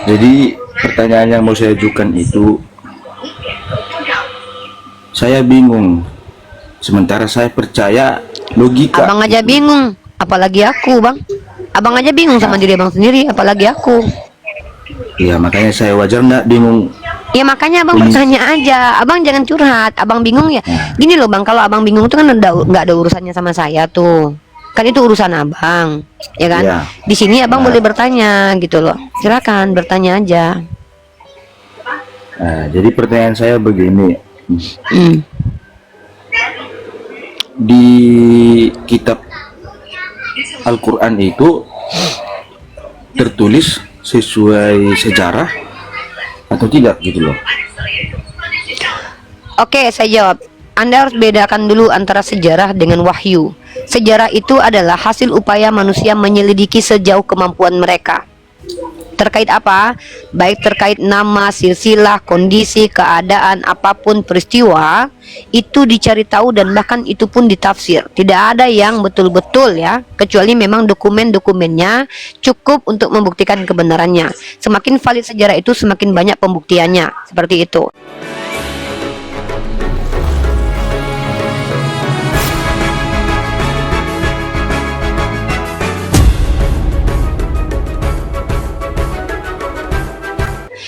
Jadi pertanyaan yang mau saya ajukan itu, saya bingung. Sementara saya percaya logika. Abang aja bingung, apalagi aku, Bang. Abang aja bingung sama diri abang sendiri, apalagi aku. Ya makanya saya wajar nggak bingung. Ya makanya abang Ini. bertanya aja, abang jangan curhat. Abang bingung ya. Gini loh bang, kalau abang bingung tuh kan nggak ada urusannya sama saya tuh. Kan itu urusan abang, ya kan? Ya. Di sini abang Nah. boleh bertanya gitu loh. Silakan bertanya aja. Nah, jadi pertanyaan saya begini, Hmm. di kitab Al-Quran itu tertulis sesuai sejarah atau tidak gitu loh. Oke, saya jawab. Anda harus bedakan dulu antara sejarah dengan wahyu. Sejarah itu adalah hasil upaya manusia menyelidiki sejauh kemampuan mereka. Terkait apa? Baik terkait nama, silsilah, kondisi, keadaan, apapun peristiwa, itu dicari tahu dan bahkan itu pun ditafsir. Tidak ada yang betul-betul ya, kecuali memang dokumen-dokumennya cukup untuk membuktikan kebenarannya. Semakin valid sejarah itu, semakin banyak pembuktiannya. Seperti itu.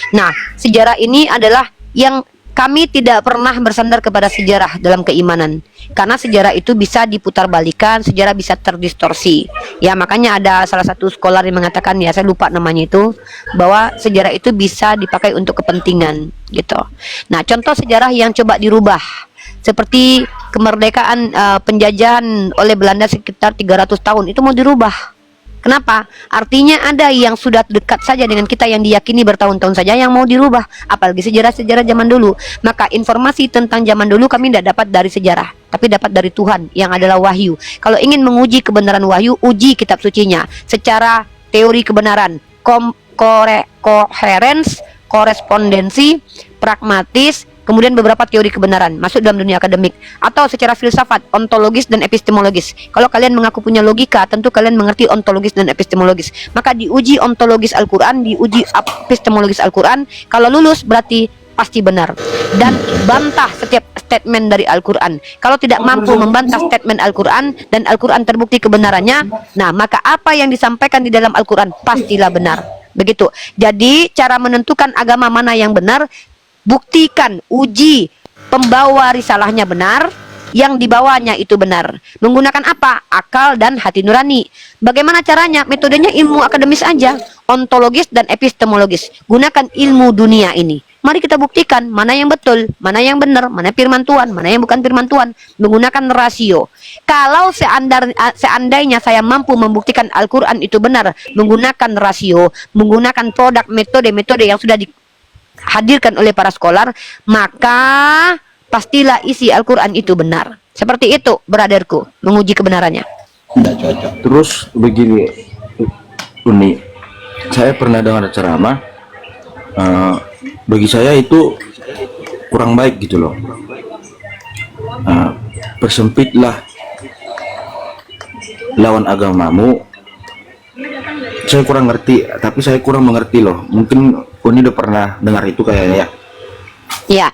Nah, sejarah ini adalah yang kami tidak pernah bersandar kepada sejarah dalam keimanan. Karena sejarah itu bisa diputarbalikan, sejarah bisa terdistorsi. Ya, makanya ada salah satu scholar yang mengatakan, ya saya lupa namanya itu, bahwa sejarah itu bisa dipakai untuk kepentingan gitu. Nah, contoh sejarah yang coba dirubah seperti kemerdekaan penjajahan oleh Belanda sekitar 300 tahun itu mau dirubah. Kenapa? Artinya ada yang sudah dekat saja dengan kita yang diyakini bertahun-tahun saja yang mau dirubah. Apalagi sejarah-sejarah zaman dulu. Maka informasi tentang zaman dulu kami tidak dapat dari sejarah, tapi dapat dari Tuhan yang adalah wahyu. Kalau ingin menguji kebenaran wahyu, uji kitab sucinya secara teori kebenaran, koherens, korespondensi, pragmatis, kemudian beberapa teori kebenaran masuk dalam dunia akademik, atau secara filsafat, ontologis dan epistemologis. Kalau kalian mengaku punya logika, tentu kalian mengerti ontologis dan epistemologis. Maka diuji ontologis Al-Quran, diuji epistemologis Al-Quran. Kalau lulus berarti pasti benar. Dan bantah setiap statement dari Al-Quran. Kalau tidak mampu membantah statement Al-Quran dan Al-Quran terbukti kebenarannya, nah maka apa yang disampaikan di dalam Al-Quran pastilah benar. Begitu. Jadi cara menentukan agama mana yang benar, buktikan, uji pembawa risalahnya benar, yang dibawanya itu benar. Menggunakan apa? Akal dan hati nurani. Bagaimana caranya? Metodenya ilmu akademis aja, ontologis dan epistemologis. Gunakan ilmu dunia ini. Mari kita buktikan mana yang betul, mana yang benar, mana firman Tuhan, mana yang bukan firman Tuhan. Menggunakan rasio. Kalau seandainya saya mampu membuktikan Al-Quran itu benar, menggunakan rasio, menggunakan produk metode-metode yang sudah hadirkan oleh para scholar, maka pastilah isi Al-Quran itu benar. Seperti itu, brotherku, menguji kebenarannya. Terus begini, Uni, saya pernah dengar ceramah, bagi saya itu kurang baik gitu loh. Persempitlah lawan agamamu. Saya kurang ngerti, tapi saya kurang mengerti loh. Mungkin Uni udah pernah dengar itu kayaknya ya. Ya,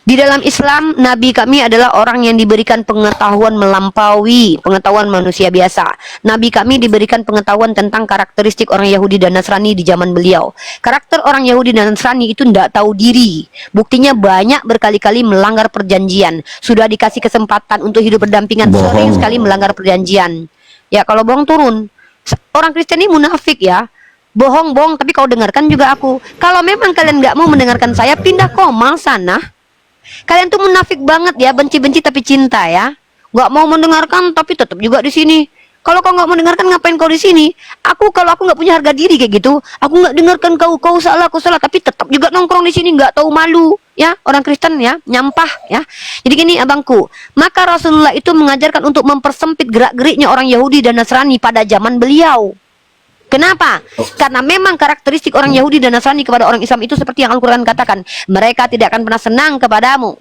di dalam Islam, Nabi kami adalah orang yang diberikan pengetahuan melampaui pengetahuan manusia biasa. Nabi kami diberikan pengetahuan tentang karakteristik orang Yahudi dan Nasrani di zaman beliau. Karakter orang Yahudi dan Nasrani itu tidak tahu diri. Buktinya banyak berkali-kali melanggar perjanjian. Sudah dikasih kesempatan untuk hidup berdampingan, sering sekali melanggar perjanjian. Ya, kalau bohong turun. Orang Kristen ini munafik ya. Bohong, tapi kau dengarkan juga aku. Kalau memang kalian nggak mau mendengarkan saya, pindah komal sana. Kalian tuh munafik banget ya, benci-benci tapi cinta ya. Nggak mau mendengarkan tapi tetap juga di sini. Kalau kau nggak mendengarkan, ngapain kau di sini? Kalau aku nggak punya harga diri kayak gitu, aku nggak dengarkan kau salah, aku salah, tapi tetap juga nongkrong di sini, nggak tahu malu. Ya, orang Kristen ya, nyampah ya. Jadi gini abangku, maka Rasulullah itu mengajarkan untuk mempersempit gerak-geriknya orang Yahudi dan Nasrani pada zaman beliau. Kenapa? Karena memang karakteristik orang Yahudi dan Nasrani kepada orang Islam itu seperti yang Al-Quran katakan, mereka tidak akan pernah senang kepadamu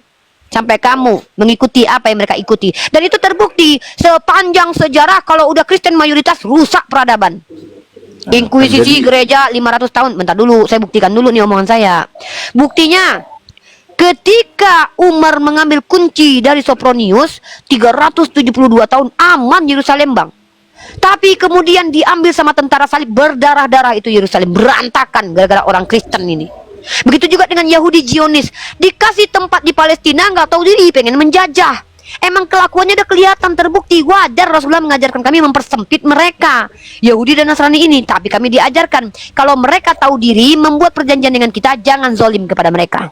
sampai kamu mengikuti apa yang mereka ikuti. Dan itu terbukti sepanjang sejarah. Kalau udah Kristen mayoritas, rusak peradaban. Inkuisisi Jadi- gereja 500 tahun. Bentar dulu, saya buktikan dulu nih omongan saya. Buktinya, ketika Umar mengambil kunci dari Sopronius, 372 tahun aman Yerusalem, Bang. Tapi kemudian diambil sama tentara salib, berdarah-darah itu Yerusalem, berantakan gara-gara orang Kristen ini. Begitu juga dengan Yahudi Zionis, dikasih tempat di Palestina, nggak tahu diri, pengen menjajah. Emang kelakuannya udah kelihatan, terbukti. Wajar Rasulullah mengajarkan kami mempersempit mereka, Yahudi dan Nasrani ini. Tapi kami diajarkan, kalau mereka tahu diri, membuat perjanjian dengan kita, jangan zolim kepada mereka.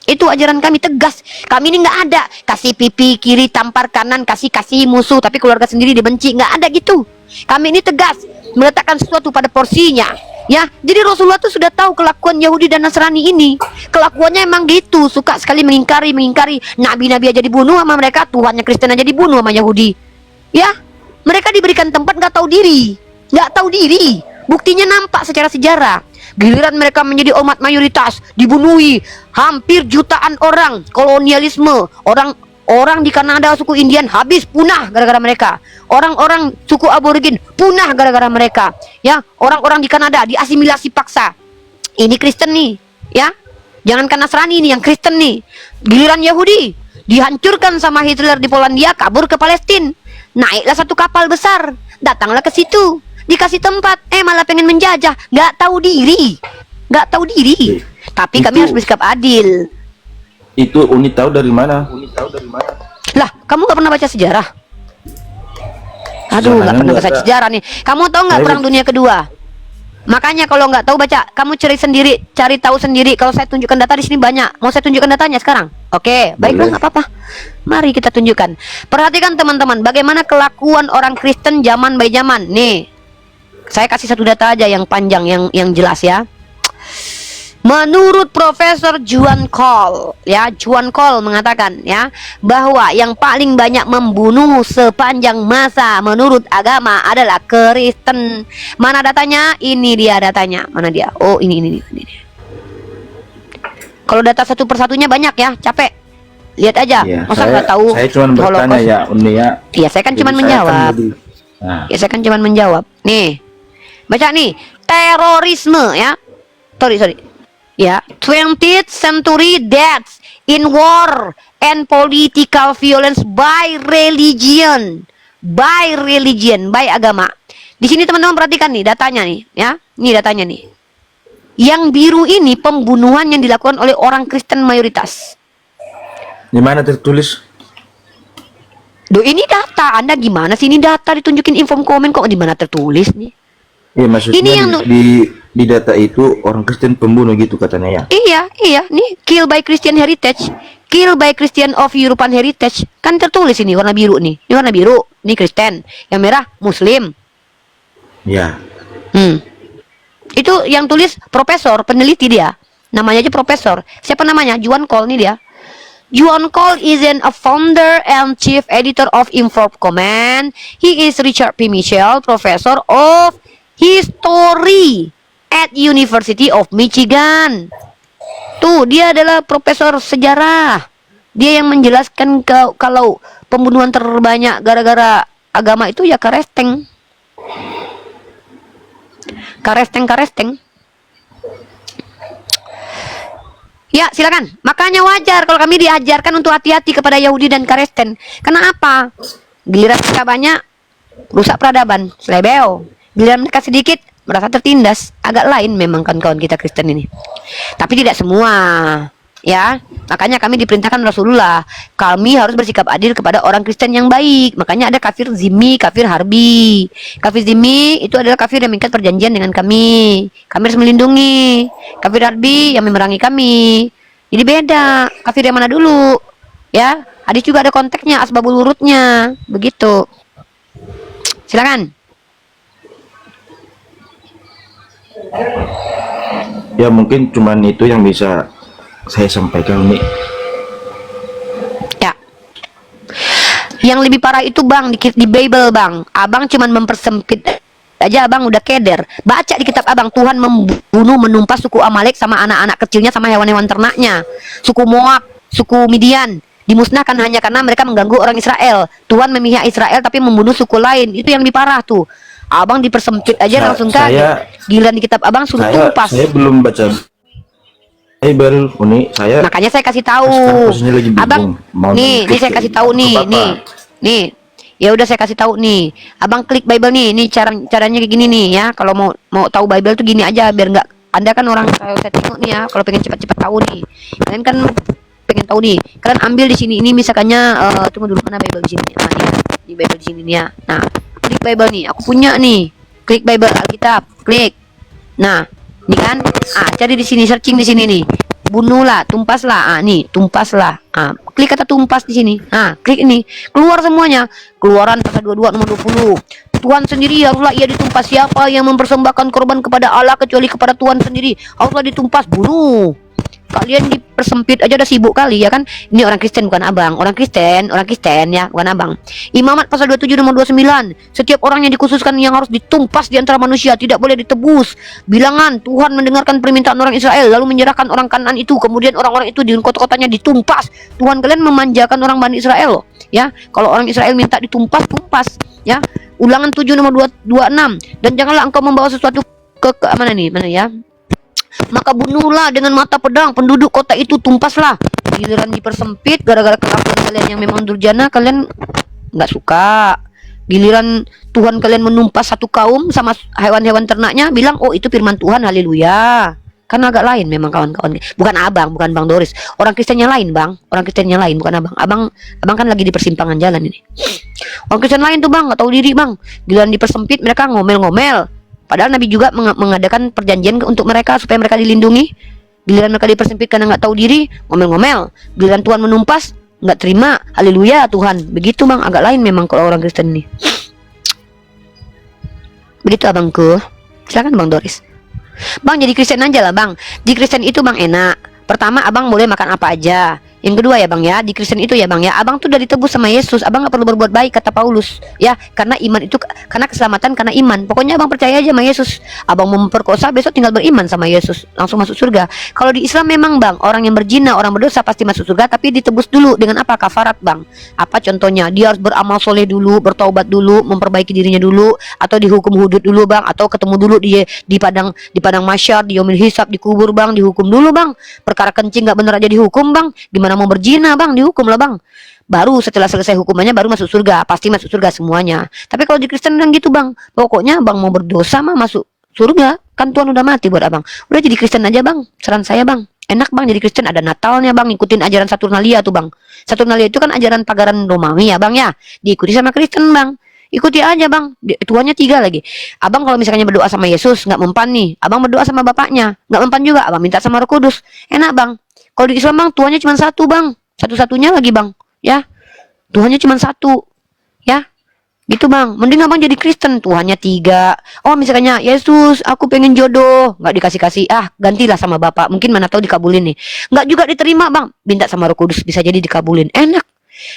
Itu ajaran kami tegas. Kami ini nggak ada kasih pipi kiri, tampar kanan, kasih musuh, tapi keluarga sendiri dibenci. Nggak ada gitu. Kami ini tegas, meletakkan sesuatu pada porsinya. Ya, jadi Rasulullah tuh sudah tahu kelakuan Yahudi dan Nasrani ini. Kelakuannya emang gitu, suka sekali mengingkari. Nabi-nabi aja dibunuh sama mereka, Tuhannya Kristen aja dibunuh sama Yahudi. Ya, mereka diberikan tempat nggak tahu diri, Buktinya nampak secara sejarah. Giliran mereka menjadi umat mayoritas, dibunuhi hampir jutaan orang. Kolonialisme, orang di Kanada, suku Indian habis, punah gara-gara mereka. Orang-orang suku aborigin punah gara-gara mereka. Ya, orang-orang di Kanada diasimilasi paksa. Ini Kristen nih, ya. Jangankan Nasrani ini, yang Kristen nih. Giliran Yahudi dihancurkan sama Hitler di Polandia, kabur ke Palestina. Naiklah satu kapal besar, datanglah ke situ, dikasih tempat, malah pengen menjajah, nggak tahu diri. Tapi kami Itu- harus bersikap adil. Itu Uni tahu dari mana? Lah, kamu nggak pernah baca sejarah? Aduh, nggak Sejarahnya pernah nggak baca ada. sejarah nih. Kamu tahu nggak Saya Perang Dunia Kedua? Makanya kalau nggak tahu baca, kamu cari tahu sendiri. Kalau saya tunjukkan data di sini banyak. Mau saya tunjukkan datanya sekarang? Oke, baiklah, Boleh. nggak apa-apa. Mari kita tunjukkan. Perhatikan teman-teman, bagaimana kelakuan orang Kristen zaman by zaman. Nih, saya kasih satu data aja yang panjang, yang jelas ya. Menurut Profesor Juan Cole, Juan Cole mengatakan bahwa yang paling banyak membunuh sepanjang masa menurut agama adalah Kristen. Mana datanya? Ini dia datanya. Mana dia? Oh, ini. Kalau data satu persatunya banyak ya, capek. Lihat aja. Iya, Masa nggak tahu? Saya cuma bertanya Holocaust? ya, Uni ya. Iya, saya kan Jadi cuma saya menjawab. Nah, Ya, saya kan cuma menjawab. Nih, baca nih, terorisme ya. Sorry. Ya, 20th century deaths in war and political violence by religion, by agama. Di sini teman-teman perhatikan nih datanya nih, ya. Ini datanya nih. Yang biru ini pembunuhan yang dilakukan oleh orang Kristen mayoritas. di mana tertulis? Duh, ini data. Anda gimana sih? Ini data ditunjukin inform komen kok di mana tertulis nih? Iya, maksudnya Ini yang di data itu orang Kristen pembunuh gitu katanya ya. Iya, nih kill by Christian Heritage, kill by Christian of European Heritage, kan tertulis ini warna biru nih. Ini warna biru, ini Kristen, yang merah Muslim. Ya. Itu yang tulis profesor, peneliti dia, namanya aja profesor. Siapa namanya? Juan Cole nih dia. Juan Cole is a founder and chief editor of Inform Comment. He is Richard P. Michel, professor of history at University of Michigan. Tuh, dia adalah profesor sejarah. Dia yang menjelaskan kalau pembunuhan terbanyak gara-gara agama itu ya Karesteng. Ya, silakan. Makanya wajar kalau kami diajarkan untuk hati-hati kepada Yahudi dan Kristen. Kenapa? Giliran mereka banyak, rusak peradaban, selebeo. Giliran mereka sedikit, merasa tertindas. Agak lain memang kan kawan kita Kristen ini. Tapi tidak semua. Ya, makanya kami diperintahkan Rasulullah, kami harus bersikap adil kepada orang Kristen yang baik. Makanya ada kafir zimmi, kafir harbi. Kafir zimmi itu adalah kafir yang mengikat perjanjian dengan kami. Kami harus melindungi. Kafir harbi yang memerangi kami. Jadi beda. Kafir yang mana dulu? Ya, hadis juga ada konteksnya, asbabul wurudnya. Begitu. Silakan. Ya mungkin cuman itu yang bisa saya sampaikan nih. Ya. Yang lebih parah itu Bang di Bible Bang. Abang cuman mempersempit aja, Abang udah keder. Baca di kitab Abang, Tuhan membunuh, menumpas suku Amalek sama anak-anak kecilnya sama hewan-hewan ternaknya. Suku Moab, suku Midian dimusnahkan hanya karena mereka mengganggu orang Israel. Tuhan memihak Israel tapi membunuh suku lain. Itu yang lebih parah tuh. Abang dipersempit aja Sa- langsung saya- kaget. Giliran di kitab abang suruh tumpas. Saya belum baca Bible, Uni. Saya Makanya saya kasih tahu. sekarang posisinya lagi bingung. Abang, Mau nih klik saya ke- kasih tahu ke nih, Bapak. nih. Ya udah saya kasih tahu nih. Abang klik Bible nih. Ini caranya kayak gini nih ya. Kalau mau tahu Bible tuh gini aja biar nggak, Anda kan orang, kalau saya tengok nih ya, kalau pengen cepat-cepat tahu nih. Kalian kan pengen tahu nih. Kalian ambil di sini ini misalkannya tunggu dulu, mana Bible di sini. Nah, nih, di Bible di sini nih ya. Nah, klik Bible nih. Aku punya nih. Klik Bible Alkitab, klik. Nah, ini kan, cari di sini, searching di sini nih. Bunuhlah, tumpaslah. Nih, tumpaslah. Klik kata tumpas di sini. Klik ini. Keluar semuanya. Keluaran pasal 22 nomor 20. Tuhan sendiri haruslah ia ditumpas. Siapa yang mempersembahkan korban kepada Allah kecuali kepada Tuhan sendiri haruslah ditumpas. Bunuh. Kalian dipersempit aja udah sibuk kali ya kan. Ini orang Kristen bukan abang. Orang Kristen ya, bukan abang. Imamat pasal 27 nomor 29. Setiap orang yang dikhususkan yang harus ditumpas di antara manusia, tidak boleh ditebus. Bilangan Tuhan mendengarkan permintaan orang Israel lalu menyerahkan orang Kanaan itu. Kemudian orang-orang itu di kota-kotanya ditumpas. Tuhan kalian memanjakan orang Bani Israel loh. Ya, kalau orang Israel minta ditumpas, tumpas ya. Ulangan 7 nomor 26. Dan janganlah engkau membawa sesuatu ke mana nih? Mana ya? Maka bunuhlah dengan mata pedang penduduk kota itu, tumpaslah. Giliran dipersempit gara-gara kelakuan kalian yang memang durjana, kalian nggak suka. Giliran Tuhan kalian menumpas satu kaum sama hewan-hewan ternaknya, bilang oh itu firman Tuhan, haleluya. Kan agak lain memang kawan-kawan. Bukan abang, bukan Bang Doris. Orang Kristennya lain bang. Orang Kristennya lain, bukan abang. Abang kan lagi di persimpangan jalan ini. Orang Kristen lain tuh bang, nggak tahu diri bang. Giliran dipersempit mereka ngomel-ngomel. Padahal Nabi juga mengadakan perjanjian untuk mereka supaya mereka dilindungi. Giliran mereka dipersempit karena nggak tahu diri, ngomel-ngomel. Giliran Tuhan menumpas, nggak terima, haleluya Tuhan. Begitu bang, agak lain memang kalau orang Kristen ini. Begitu abangku. Silakan Bang Doris. Bang jadi Kristen aja lah bang. Di Kristen itu bang enak. Pertama abang boleh makan apa aja. Yang kedua ya bang ya, di Kristen itu ya bang ya, abang tuh udah ditebus sama Yesus. Abang gak perlu berbuat baik kata Paulus ya, karena iman itu, karena keselamatan karena iman. Pokoknya abang percaya aja sama Yesus. Abang mau memperkosa, besok tinggal beriman sama Yesus, langsung masuk surga. Kalau di Islam memang bang, orang yang berzina, orang berdosa pasti masuk surga, tapi ditebus dulu dengan apa? Kafarat bang. Apa contohnya? Dia harus beramal soleh dulu, bertaubat dulu, memperbaiki dirinya dulu, atau dihukum hudud dulu bang, atau ketemu dulu di padang mahsyar, di yaumil hisab, dikubur bang, dihukum dulu bang. Perkara kencing gak bener aja dihukum bang. Gimana mau berzina bang, dihukum lah bang. Baru setelah selesai hukumannya baru masuk surga, pasti masuk surga semuanya. Tapi kalau di Kristen kan gitu bang, pokoknya bang mau berdosa mah masuk surga, kan Tuhan udah mati buat abang. Udah jadi Kristen aja bang, saran saya bang. Enak bang jadi Kristen, ada Natalnya bang, ikutin ajaran Saturnalia tuh bang. Saturnalia itu kan ajaran pagaran Romawi ya bang ya, diikuti sama Kristen bang. Ikuti aja bang, tuannya 3 lagi. Abang kalau misalnya berdoa sama Yesus nggak mempan nih, abang berdoa sama bapaknya nggak mempan juga, abang minta sama Roh Kudus, enak bang. Kalau di Islam bang, tuannya cuma 1 bang, satu-satunya lagi bang, ya. Tuhannya cuma 1, ya. Gitu bang, mending abang jadi Kristen, Tuhannya 3. Oh misalnya Yesus, aku pengen jodoh, nggak dikasih-kasih, gantilah sama bapak, mungkin mana tahu dikabulin nih. Nggak juga diterima bang, minta sama Roh Kudus, bisa jadi dikabulin, enak.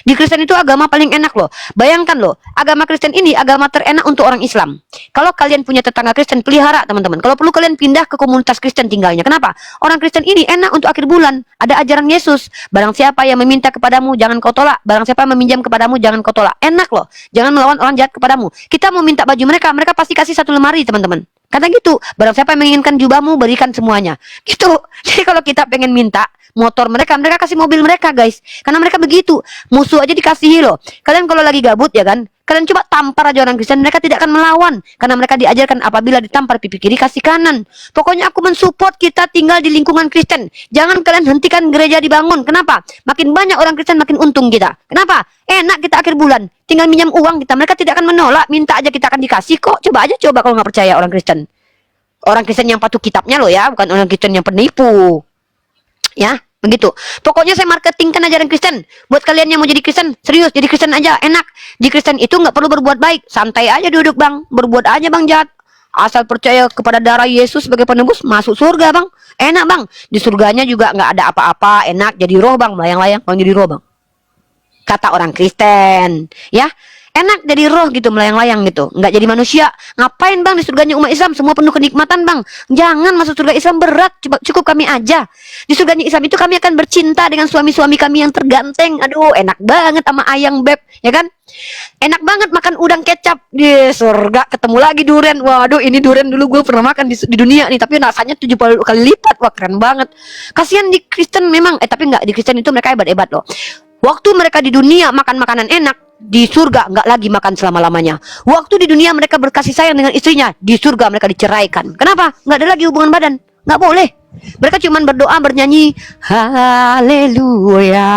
Di Kristen itu agama paling enak loh. Bayangkan loh, agama Kristen ini agama terenak untuk orang Islam. Kalau kalian punya tetangga Kristen, pelihara teman-teman. Kalau perlu kalian pindah ke komunitas Kristen tinggalnya. Kenapa? Orang Kristen ini enak untuk akhir bulan. Ada ajaran Yesus. Barang siapa yang meminta kepadamu, jangan kau tolak. Barang siapa yang meminjam kepadamu, jangan kau tolak. Enak loh. Jangan melawan orang jahat kepadamu. Kita mau minta baju mereka, mereka pasti kasih 1 lemari teman-teman. Kata gitu, barang siapa yang menginginkan jubahmu, berikan semuanya. Gitu. Jadi kalau kita pengen minta motor mereka, mereka kasih mobil mereka guys. Karena mereka begitu. Musuh aja dikasihi loh. Kalian kalau lagi gabut ya kan, kalian coba tampar aja orang Kristen, mereka tidak akan melawan. Karena mereka diajarkan apabila ditampar pipi kiri kasih kanan. Pokoknya aku mensupport kita tinggal di lingkungan Kristen. Jangan kalian hentikan gereja dibangun. Kenapa? Makin banyak orang Kristen makin untung kita. Kenapa? Enak kita akhir bulan. Tinggal minjam uang kita, mereka tidak akan menolak. Minta aja kita akan dikasih kok. Coba aja coba kalau nggak percaya orang Kristen. Orang Kristen yang patuh kitabnya loh ya, bukan orang Kristen yang penipu. Ya, begitu. Pokoknya saya marketingkan ajaran Kristen. Buat kalian yang mau jadi Kristen, serius jadi Kristen aja, enak. Di Kristen itu nggak perlu berbuat baik, santai aja duduk bang, berbuat aja bang jahat. Asal percaya kepada darah Yesus sebagai penebus, masuk surga bang. Enak bang. Di surganya juga nggak ada apa-apa, enak. Jadi roh bang, melayang-layang, bang jadi roh bang. Kata orang Kristen, ya. Enak jadi roh gitu, melayang-layang gitu, nggak jadi manusia. Ngapain bang di surganya umat Islam semua penuh kenikmatan bang? Jangan, masuk surga Islam berat, cukup kami aja. Di surganya Islam itu kami akan bercinta dengan suami-suami kami yang terganteng. Aduh, enak banget sama ayang beb, ya kan? Enak banget makan udang kecap di surga. Ketemu lagi durian. Waduh, ini durian dulu gue pernah makan di dunia nih, tapi rasanya 70 kali lipat. Wah, keren banget. Kasihan di Kristen memang, tapi nggak, di Kristen itu mereka hebat-hebat loh. Waktu mereka di dunia makan makanan enak, di surga nggak lagi makan selama-lamanya. Waktu di dunia mereka berkasih sayang dengan istrinya, di surga mereka diceraikan. Kenapa? Nggak ada lagi hubungan badan. Nggak boleh. Mereka cuma berdoa, bernyanyi, haleluya.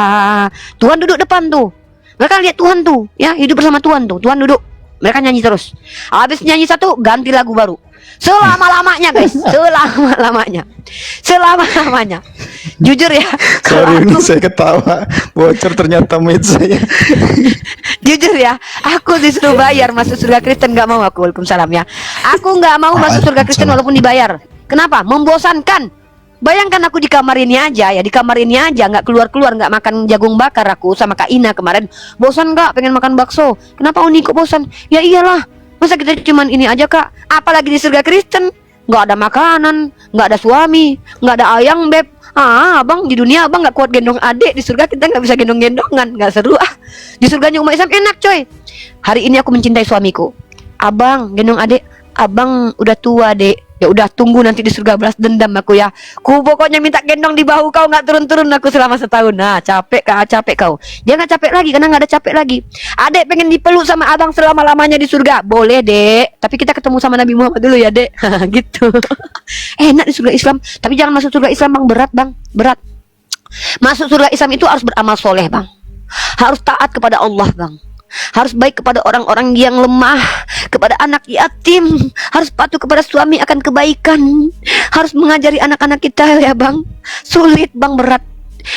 Tuhan duduk depan tuh. Mereka lihat Tuhan tuh, ya, hidup bersama Tuhan tuh. Tuhan duduk. Mereka nyanyi terus. Habis nyanyi satu, ganti lagu baru. Selama-lamanya guys, selama-lamanya. Selama-lamanya. Jujur ya, Sorry, ini saya ketawa. Bocor ternyata mood saya. jujur ya, aku disuruh bayar masuk surga Kristen, nggak mau aku. Waalaikumsalam ya. Aku nggak mau masuk surga Kristen walaupun dibayar. Kenapa? Membosankan. Bayangkan aku di kamar ini aja ya, di kamar ini aja nggak keluar-keluar, nggak makan jagung bakar aku sama Kak Ina kemarin. Bosan nggak? Pengen makan bakso. Kenapa Uni kok bosan? Ya iyalah, masa kita cuman ini aja Kak? Apalagi di surga Kristen, nggak ada makanan, nggak ada suami, nggak ada ayang beb. Abang di dunia abang nggak kuat gendong adik, di surga kita nggak bisa gendong-gendongan, nggak seru ah. Di surganya umat Islam enak coy. Hari ini aku mencintai suamiku. Abang gendong adik, abang udah tua dek. Ya udah, tunggu nanti di surga balas dendam aku ya. Ku pokoknya minta gendong di bahu kau, nggak turun-turun aku selama setahun. Nah, capek kau. Dia nggak capek lagi karena nggak ada capek lagi. Adek pengen dipeluk sama abang selama-lamanya di surga. Boleh dek, tapi kita ketemu sama Nabi Muhammad dulu ya dek. Gitu. Enak di surga Islam. Tapi jangan masuk surga Islam bang, berat bang, berat. Masuk surga Islam itu harus beramal soleh bang. Harus taat kepada Allah bang. Harus baik kepada orang-orang yang lemah, kepada anak yatim, harus patuh kepada suami akan kebaikan, harus mengajari anak-anak kita ya bang. Sulit bang, berat.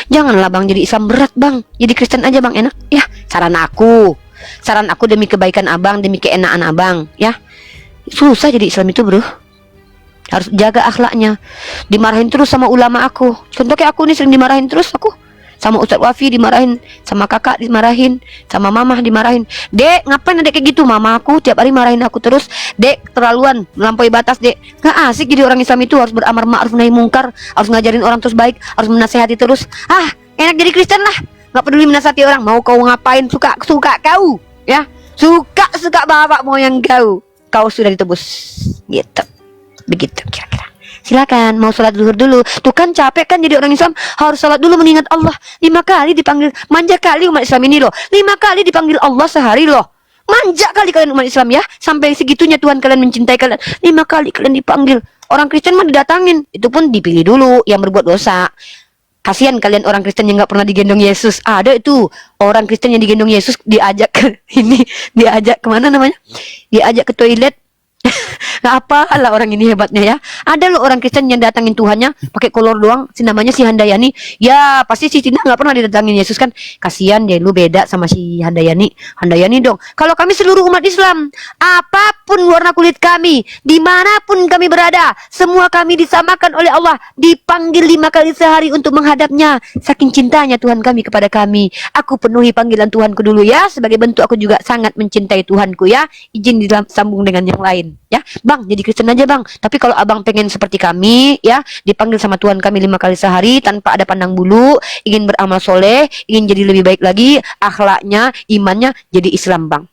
Janganlah bang jadi Islam berat bang, jadi Kristen aja bang, enak ya. Saran aku demi kebaikan abang, demi keenaan abang ya. Susah jadi Islam itu bro. Harus jaga akhlaknya. Dimarahin terus sama ulama aku. Contohnya aku nih sering dimarahin terus aku. Sama Ustadz Wafi dimarahin, sama kakak dimarahin, sama mamah dimarahin. Dek, ngapain adek kayak gitu? Mama aku tiap hari marahin aku terus. Dek, terlaluan, melampaui batas dek. Nggak asik jadi orang Islam itu, harus beramar ma'ruf nahi mungkar, harus ngajarin orang terus baik, harus menasehati terus. Enak jadi Kristen lah. Nggak peduli menasehati orang, mau kau ngapain, suka kau, ya. Suka bapak moyang kau sudah ditebus. Gitu. Begitu kira-kira. Silakan, mau sholat zuhur dulu. Tuh kan capek kan jadi orang Islam, harus sholat dulu mengingat Allah. 5 kali dipanggil, manja kali umat Islam ini loh. 5 kali dipanggil Allah sehari loh. Manja kali kalian umat Islam ya. Sampai segitunya Tuhan kalian mencintai kalian. 5 kali kalian dipanggil. Orang Kristen mah didatangin, itu pun dipilih dulu yang berbuat dosa. Kasihan kalian orang Kristen yang nggak pernah digendong Yesus. Ada itu orang Kristen yang digendong Yesus, diajak ke ini, diajak kemana namanya? Diajak ke toilet. Nggak apa lah orang ini hebatnya ya. Ada loh orang Kristen yang datangin Tuhannya pakai kolor doang, si namanya si Handayani. Ya pasti si Tina nggak pernah didatangin Yesus kan. Kasihan dia, lu beda sama si Handayani. Handayani dong. Kalau kami seluruh umat Islam, apapun warna kulit kami, dimanapun kami berada, semua kami disamakan oleh Allah, dipanggil 5 kali sehari untuk menghadapnya. Saking cintanya Tuhan kami kepada kami. Aku penuhi panggilan Tuhanku dulu ya. Sebagai bentuk aku juga sangat mencintai Tuhanku ya. Izin disambung dengan yang lain ya. Bang, jadi Kristen aja bang. Tapi kalau abang pengen seperti kami ya, dipanggil sama Tuhan kami 5 kali sehari tanpa ada pandang bulu, ingin beramal soleh, ingin jadi lebih baik lagi akhlaknya, imannya, jadi Islam bang.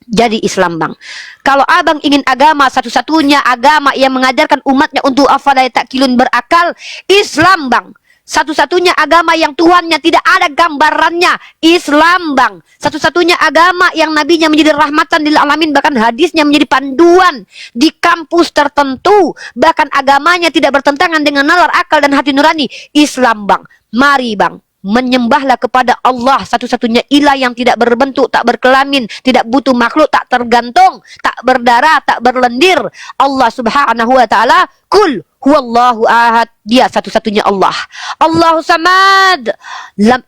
Jadi Islam bang. Kalau abang ingin agama satu-satunya agama yang mengajarkan umatnya untuk afala ta'qilun, berakal, Islam bang. Satu-satunya agama yang Tuhannya tidak ada gambarannya, Islam bang. Satu-satunya agama yang nabinya menjadi rahmatan lil alamin, bahkan hadisnya menjadi panduan di kampus tertentu, bahkan agamanya tidak bertentangan dengan nalar akal dan hati nurani, Islam bang. Mari bang, menyembahlah kepada Allah, satu-satunya ilah yang tidak berbentuk, tak berkelamin, tidak butuh makhluk, tak tergantung, tak berdarah, tak berlendir. Allah subhanahu wa ta'ala, kul huwallahu ahad, dia satu-satunya Allah. Allahu samad.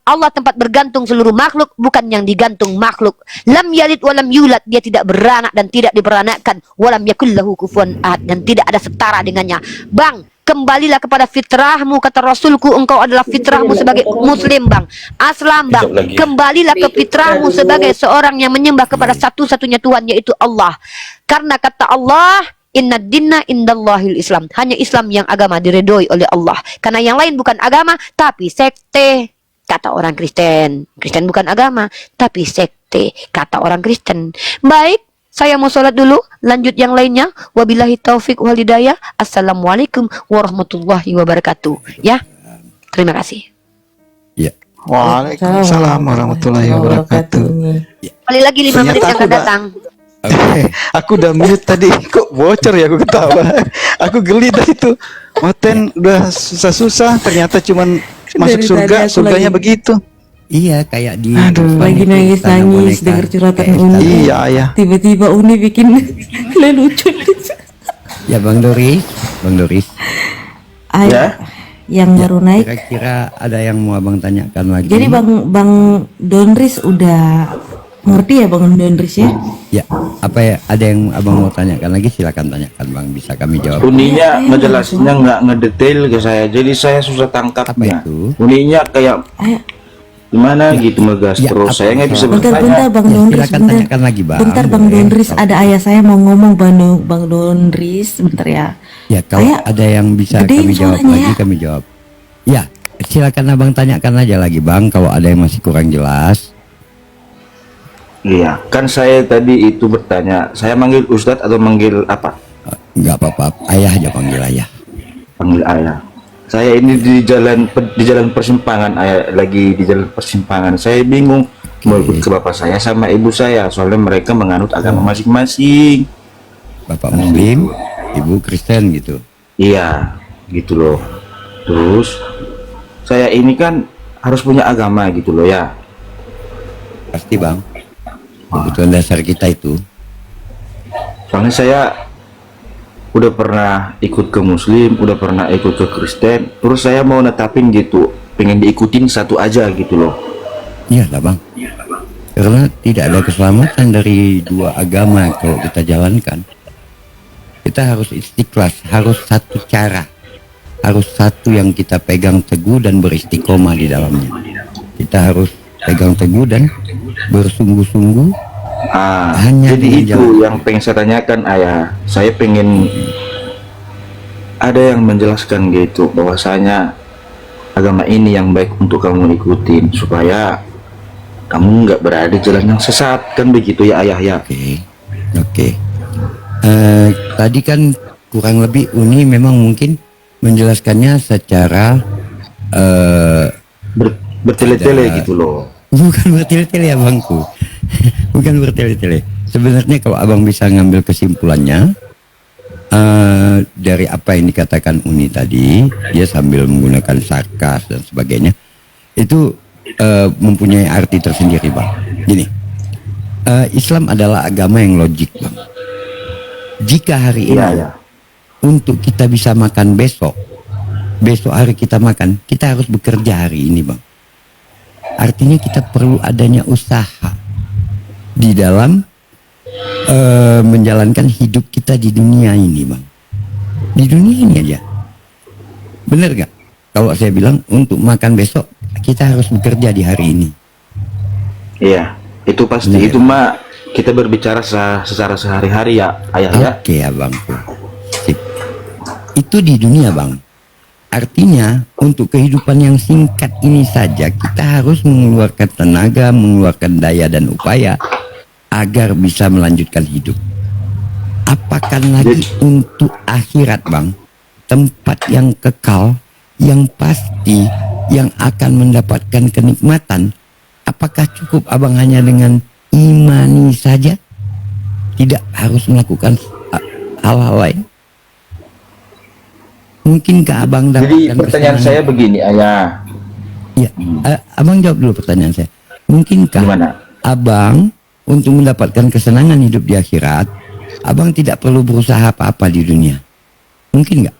Allah tempat bergantung seluruh makhluk, bukan yang digantung makhluk. Lam yalid walam yulad, dia tidak beranak dan tidak diberanakkan. Walam yakul lahu kufuwan ahad, dan tidak ada setara dengannya. Bang, Kembalilah kepada fitrahmu, kata Rasulku, engkau adalah fitrahmu sebagai muslim, Bang. Aslam, Bang. Sekejap lagi. Kembalilah ke fitrahmu sebagai seorang yang menyembah kepada satu-satunya Tuhan, yaitu Allah. Karena kata Allah, inna dinna indallahil Islam. Hanya Islam yang agama diredoi oleh Allah. Karena yang lain bukan agama, tapi sekte. Kata orang Kristen. Kristen bukan agama, tapi sekte. Kata orang Kristen. Baik, saya mau sholat dulu. Lanjut yang lainnya. Wabillahi taufik wal hidayah. Assalamualaikum warahmatullahi wabarakatuh. Ya, terima kasih. Ya. Waalaikumsalam warahmatullahi wabarakatuh. Kali lagi 5 menit Ternyata yang aku akan udah- datang. Aku udah mute tadi, kok bocor ya aku ketawa. Aku geli tadi tuh. Moten udah susah-susah, ternyata cuman masuk Dari surga, tadi aku surganya lagi- begitu. Iya, kayak di Aduh. Lagi nangis-nangis dengar curhatan Uni. Iya, ya. Tiba-tiba Uni bikin lelucon. Ya Bang Doris, Ayo, Ya. yang baru naik. kira-kira ada yang mau Abang tanyakan lagi? Jadi Bang Donris udah ngerti ya Bang Donris ya? Ya, apa ya? Ada yang Abang mau tanyakan lagi? Silakan tanyakan Bang, bisa kami jawab. Uninya ngejelasinnya nggak ngedetail ke saya, jadi saya susah tangkapnya. Apa itu? Uninya kayak Ayo, gimana gitu ngegas Ya, terus. apa Saya nggak bisa bentar bertanya. Bang Ya, Donris, silakan bentar. tanyakan lagi, Bang. Bentar Bang Boleh. Donris, ada ayah saya mau ngomong Bang Donris, bentar ya. Ya, kalau Ayah, ada yang bisa gedein kami jawab suaranya lagi, ya. kami jawab. Ya, silakan Abang tanyakan aja lagi Bang, kalau ada yang masih kurang jelas. Iya, kan saya tadi itu bertanya, saya manggil Ustadz atau manggil apa? Enggak apa-apa, ayah aja panggil ayah. Panggil ayah. Saya ini di jalan persimpangan, ayah lagi di jalan persimpangan. Saya bingung mau ikut ke bapak saya sama ibu saya, soalnya mereka menganut agama masing-masing. Bapak Muslim, Ibu Kristen gitu. Iya, gitu loh. Terus saya ini kan harus punya agama gitu loh ya. Pasti Bang. Kebutuhan dasar kita itu. Soalnya saya udah pernah ikut ke Muslim, udah pernah ikut ke Kristen. Terus saya mau netapin gitu, pengen diikutin satu aja gitu loh. Iya lah Bang. Karena tidak ada keselamatan dari dua agama kalau kita jalankan. Kita harus istiqlas, harus satu cara. Harus satu yang kita pegang teguh dan beristiqomah di dalamnya. Kita harus pegang teguh dan bersungguh-sungguh. Hanya Jadi dengan itu jalan. yang pengen saya tanyakan ayah. Saya pengen ada yang menjelaskan gitu bahwasanya agama ini yang baik untuk kamu ikutin supaya kamu nggak berada di jalan yang sesat, kan begitu ya ayah ya. Oke. Tadi kan kurang lebih Uni memang mungkin menjelaskannya secara Bertele-tele ada- gitu loh. bukan bertele-tele ya Bangku. Bukan bertele-tele. Sebenarnya kalau Abang bisa ngambil kesimpulannya dari apa yang dikatakan Uni tadi, dia sambil menggunakan sarkas dan sebagainya, itu mempunyai arti tersendiri Bang. Gini, Islam adalah agama yang logik Bang. Jika hari ini Iya ya. untuk kita bisa makan besok hari kita makan, kita harus bekerja hari ini Bang. Artinya kita perlu adanya usaha di dalam menjalankan hidup kita di dunia ini Bang. Di dunia ini aja. Bener gak? Kalau saya bilang untuk makan besok kita harus bekerja di hari ini. Iya, itu pasti. Bener. Itu mah kita berbicara secara sehari-hari ya ayah ya. Oke abangku. Sip. Itu di dunia Bang. Artinya untuk kehidupan yang singkat ini saja kita harus mengeluarkan tenaga, mengeluarkan daya dan upaya agar bisa melanjutkan hidup. Apakah lagi untuk akhirat Bang, tempat yang kekal, yang pasti, yang akan mendapatkan kenikmatan. Apakah cukup Abang hanya dengan imani saja? Tidak harus melakukan hal-hal lain? Mungkinkah Abang Jadi dapatkan pertanyaan kesenangan? saya begini ayah. Ya, Abang jawab dulu pertanyaan saya. Mungkinkah Gimana? Abang untuk mendapatkan kesenangan hidup di akhirat, Abang tidak perlu berusaha apa-apa di dunia? Mungkin nggak?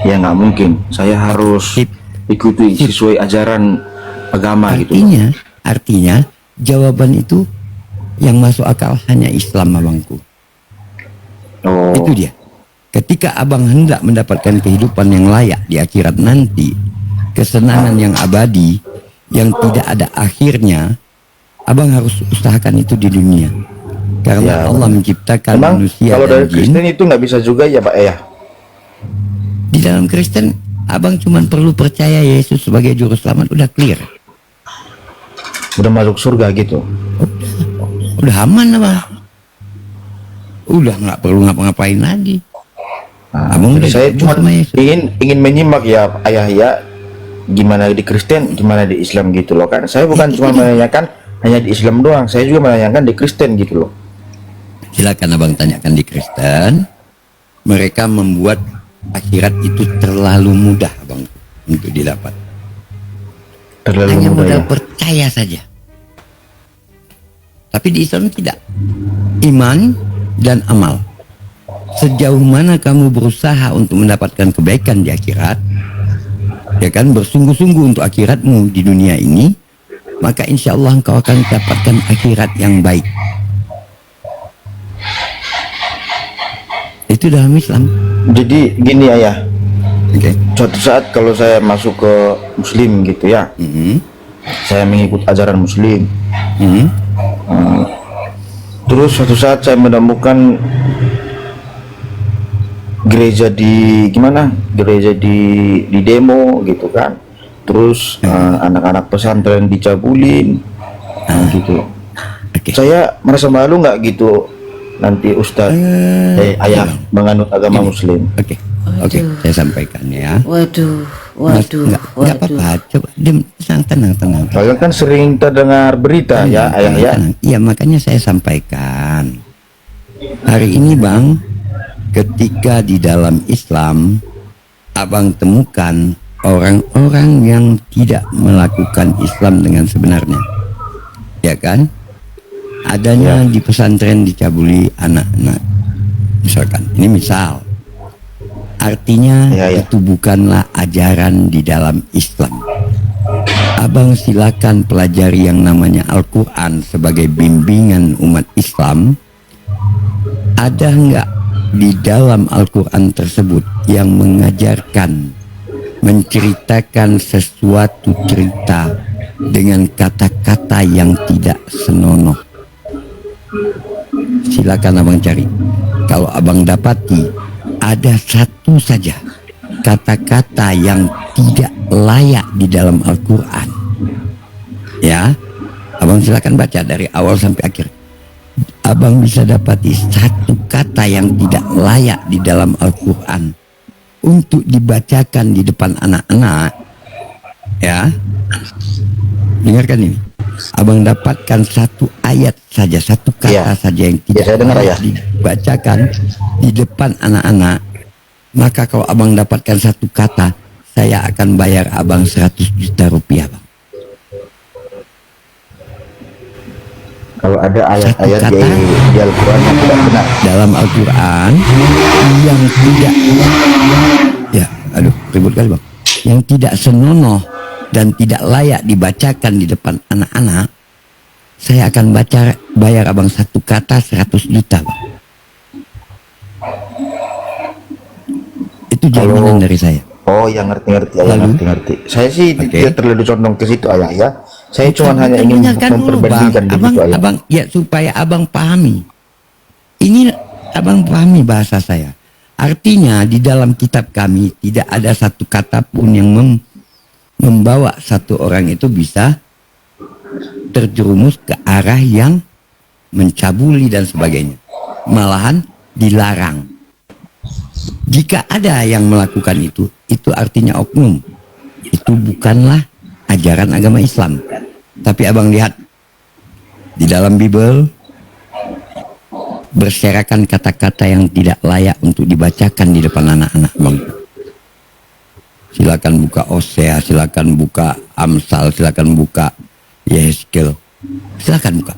Ya nggak mungkin. Saya harus Sip. ikuti sesuai ajaran agama gitu. Artinya jawaban itu yang masuk akal hanya Islam abangku. Oh, Itu dia. Ketika abang hendak mendapatkan kehidupan yang layak di akhirat nanti, kesenangan yang abadi, yang tidak ada akhirnya, abang harus usahakan itu di dunia. Karena Ya, Allah menciptakan Emang manusia kalau dan dari jin. Kristen itu nggak bisa juga ya Pak ya? Di dalam Kristen, abang cuma perlu percaya Yesus sebagai juru selamat, udah clear. Udah masuk surga gitu. Udah aman abang. Udah nggak perlu ngapa-ngapain lagi. Abang udah Saya ditebus cuma sama Yesus. ingin menyimak ya ayah ya, gimana di Kristen, gimana di Islam gitu loh kan. Saya bukan cuma menanyakan hanya di Islam doang, saya juga menanyakan di Kristen gitu loh. Silakan abang tanyakan di Kristen. Mereka membuat akhirat itu terlalu mudah abang untuk didapat. Terlalu Hanya mudah modal ya. percaya saja. Tapi di Islam tidak. Iman dan amal. Sejauh mana kamu berusaha untuk mendapatkan kebaikan di akhirat, ya kan, bersungguh-sungguh untuk akhiratmu di dunia ini, maka insya Allah engkau akan mendapatkan akhirat yang baik. Itu dalam Islam. Jadi gini ayah, Oke. suatu saat kalau saya masuk ke Muslim gitu ya, Mhm. saya mengikut ajaran Muslim. Mhm. Terus suatu saat saya menemukan gereja di gimana? Gereja di demo gitu kan. Terus anak-anak pesantren dicabulin, gitu. Oke. Saya merasa malu nggak gitu nanti Ustadz, ayah menganut agama Muslim. Oke. Oke, saya sampaikan ya. Waduh, Mas, waduh, enggak waduh. apa-apa, coba diam, tenang. Kalian kan sering terdengar berita ya ayah ya. Tenang. Iya, makanya saya sampaikan. Hari ini Bang, ketika di dalam Islam abang temukan orang-orang yang tidak melakukan Islam dengan sebenarnya, ya kan? Adanya di pesantren dicabuli anak-anak, misalkan. Ini misal, artinya Ya. itu bukanlah ajaran di dalam Islam. Abang silakan pelajari yang namanya Al-Quran sebagai bimbingan umat Islam. Ada nggak di dalam Al-Quran tersebut yang mengajarkan, menceritakan sesuatu cerita dengan kata-kata yang tidak senonoh? Silakan abang cari. Kalau abang dapati ada satu saja kata-kata yang tidak layak di dalam Al-Quran, ya, abang silakan baca dari awal sampai akhir. Abang bisa dapati satu kata yang tidak layak di dalam Al-Quran untuk dibacakan di depan anak-anak, ya. Dengarkan ini. Abang dapatkan satu ayat saja, satu kata Ya. saja yang Ya, tidak saya dengar, layak ya. dibacakan di depan anak-anak. Maka kalau abang dapatkan satu kata, saya akan bayar abang 100 juta rupiah, Bang. Kalau ada ayat-ayat Satu kata. di Al-Quran yang tidak benar, Dalam Al-Quran yang tidak, ya, aduh, ribut kali Bang, yang tidak senonoh dan tidak layak dibacakan di depan anak-anak, saya akan bayar abang satu kata 100 juta, Bang. Itu jaminan dari saya. oh ya ngerti ayah, Lalu? ngerti. Saya sih Oke. tidak terlalu condong ke situ ayah ya. Saya cuma Bukan, hanya ingin dengarkan dulu, memperbandingkan Bang. begitu ayah. Abang, ya, supaya abang pahami. Ini abang pahami bahasa saya. Artinya di dalam kitab kami tidak ada satu kata pun yang membawa satu orang itu bisa terjerumus ke arah yang mencabuli dan sebagainya. Malahan dilarang. Jika ada yang melakukan itu artinya oknum. Itu bukanlah ajaran agama Islam. Tapi abang lihat di dalam Bible berserakan kata-kata yang tidak layak untuk dibacakan di depan anak-anak, Bang. Silakan buka Hosea, silakan buka Amsal, silakan buka Yehezkel. Silakan buka.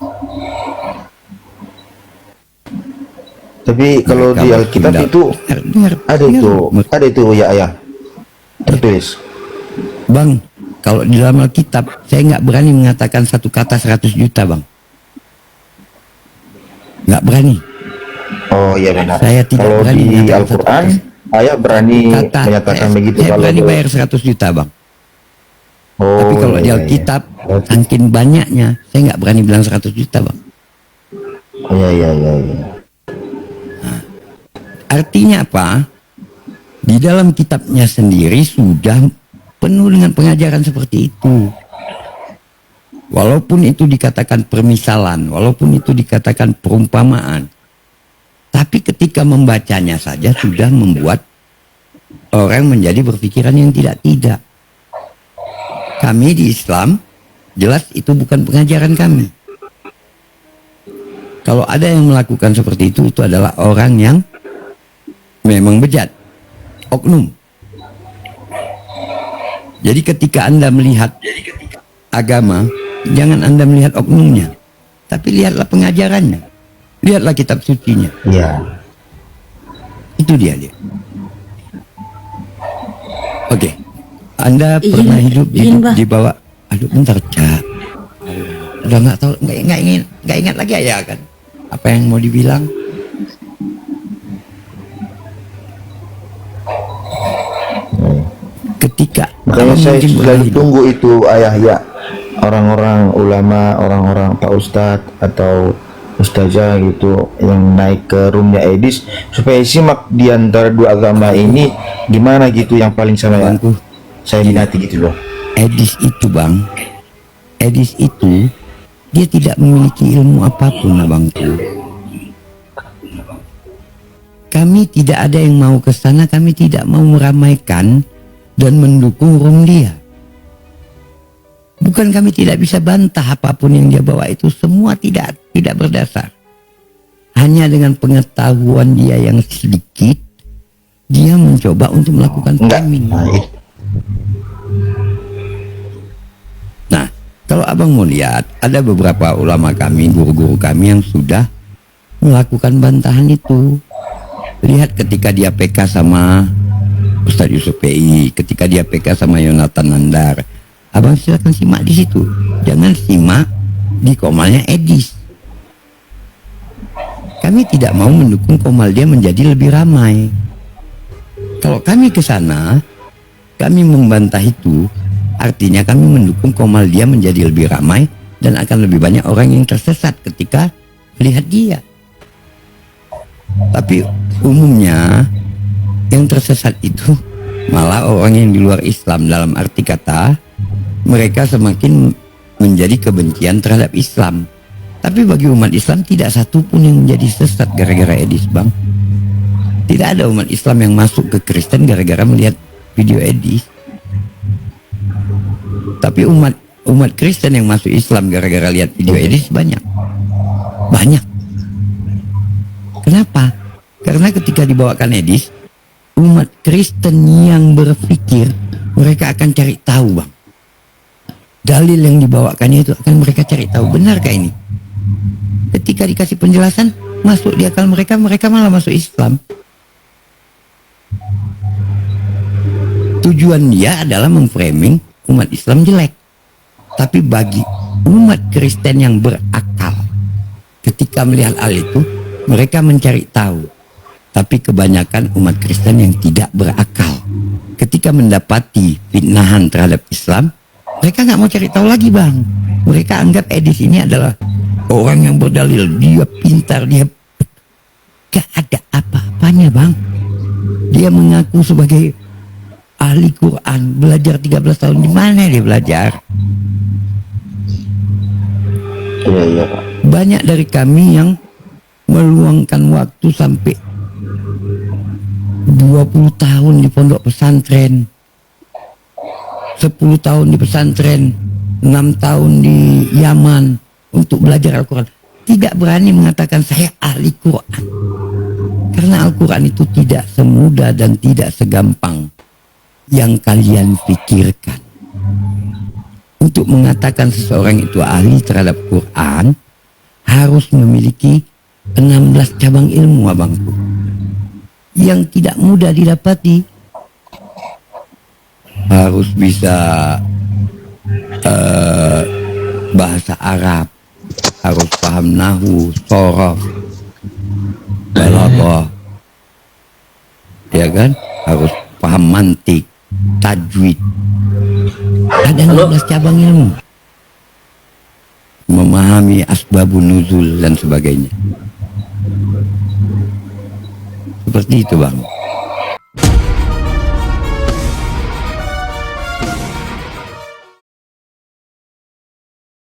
Tapi kalau Mereka di Alkitab bertindak. itu Dengar, ada itu ya ayah tertulis. Bang, kalau di dalam Alkitab saya nggak berani mengatakan satu kata 100 juta, Bang. Nggak berani. Oh iya benar. Saya tidak Kalau berani di mengatakan Al-Quran, 100%. ayah berani Kata menyatakan begitu saya kalau berani bayar 100 juta bang. Oh Tapi kalau iya, di iya, Alkitab iya. saking banyaknya, saya nggak berani bilang 100 juta bang. Iya iya iya. Iya. Artinya apa? Di dalam kitabnya sendiri sudah penuh dengan pengajaran seperti itu. Walaupun itu dikatakan permisalan, walaupun itu dikatakan perumpamaan, tapi ketika membacanya saja sudah membuat orang menjadi berpikiran yang tidak-tidak. Kami di Islam, jelas itu bukan pengajaran kami. Kalau ada yang melakukan seperti itu adalah orang yang memang bejat, oknum. Jadi ketika Anda melihat agama, jangan Anda melihat oknumnya, tapi lihatlah pengajarannya, lihatlah kitab sucinya. Iya. Itu dia. Oke, Anda Iya, pernah hidup Bang. di bawah. Aduh, bentar, Cak. Udah nggak tahu, nggak ingat lagi ya kan? Apa yang mau dibilang? Ketika Makanya abang saya mungkin pernah selalu hidup. tunggu itu ayah ya, orang-orang ulama, orang-orang Pak Ustadz atau Ustazah gitu yang naik ke roomnya Edis supaya simak di antara dua agama ini gimana gitu yang paling sama ya. Abangku, Saya minati gitu loh. Edis itu bang, Edis itu dia tidak memiliki ilmu apapun abangku. Kami tidak ada yang mau ke sana, kami tidak mau meramaikan dan mendukung room dia. Bukan kami tidak bisa bantah apapun yang dia bawa itu semua tidak berdasar. Hanya dengan pengetahuan dia yang sedikit, dia mencoba untuk melakukan Enggak. framing. Nah, itu. Nah, kalau abang mau lihat, ada beberapa ulama kami, guru-guru kami yang sudah melakukan bantahan itu. Lihat ketika dia PK sama Ustadz Yusuf PI, ketika dia PK sama Yonatan Nandar. Abang silakan simak di situ. Jangan simak di komalnya Edis. Kami tidak mau mendukung komal dia menjadi lebih ramai. Kalau kami ke sana, kami membantah itu, artinya kami mendukung komal dia menjadi lebih ramai dan akan lebih banyak orang yang tersesat ketika melihat dia. Tapi umumnya yang tersesat itu malah orang yang di luar Islam, dalam arti kata mereka semakin menjadi kebencian terhadap Islam. Tapi bagi umat Islam tidak satu pun yang menjadi sesat gara-gara Edis bang. Tidak ada umat Islam yang masuk ke Kristen gara-gara melihat video Edis. Tapi umat Kristen yang masuk Islam gara-gara lihat video Edis banyak. Banyak. Kenapa? Karena ketika dibawakan Edis, umat Kristen yang berpikir mereka akan cari tahu bang. Dalil yang dibawakannya itu akan mereka cari tahu, benarkah ini? Ketika dikasih penjelasan, masuk di akal mereka, mereka malah masuk Islam. Tujuan dia adalah memframing umat Islam jelek. Tapi bagi umat Kristen yang berakal, ketika melihat hal itu, mereka mencari tahu. Tapi kebanyakan umat Kristen yang tidak berakal, ketika mendapati fitnahan terhadap Islam, mereka nggak mau cari tahu lagi bang. Mereka anggap Edis ini adalah orang yang berdalil, dia pintar, dia gak ada apa-apanya bang. Dia mengaku sebagai ahli Quran, belajar 13 tahun. Di mana dia belajar? Iya iya Pak. Banyak dari kami yang meluangkan waktu sampai 20 tahun di pondok pesantren, 10 tahun di pesantren, 6 tahun di Yaman untuk belajar Al-Quran. Tidak berani mengatakan saya ahli Quran. Karena Al-Quran itu tidak semudah dan tidak segampang yang kalian pikirkan. Untuk mengatakan seseorang itu ahli terhadap Quran, harus memiliki 16 cabang ilmu abangku. Yang tidak mudah didapati. Harus bisa bahasa Arab, harus paham nahu, sorof, balaghah, ya kan, harus paham mantik, tajwid. Ada 16 cabang ilmu. Memahami asbabun nuzul dan sebagainya. Seperti itu, Bang.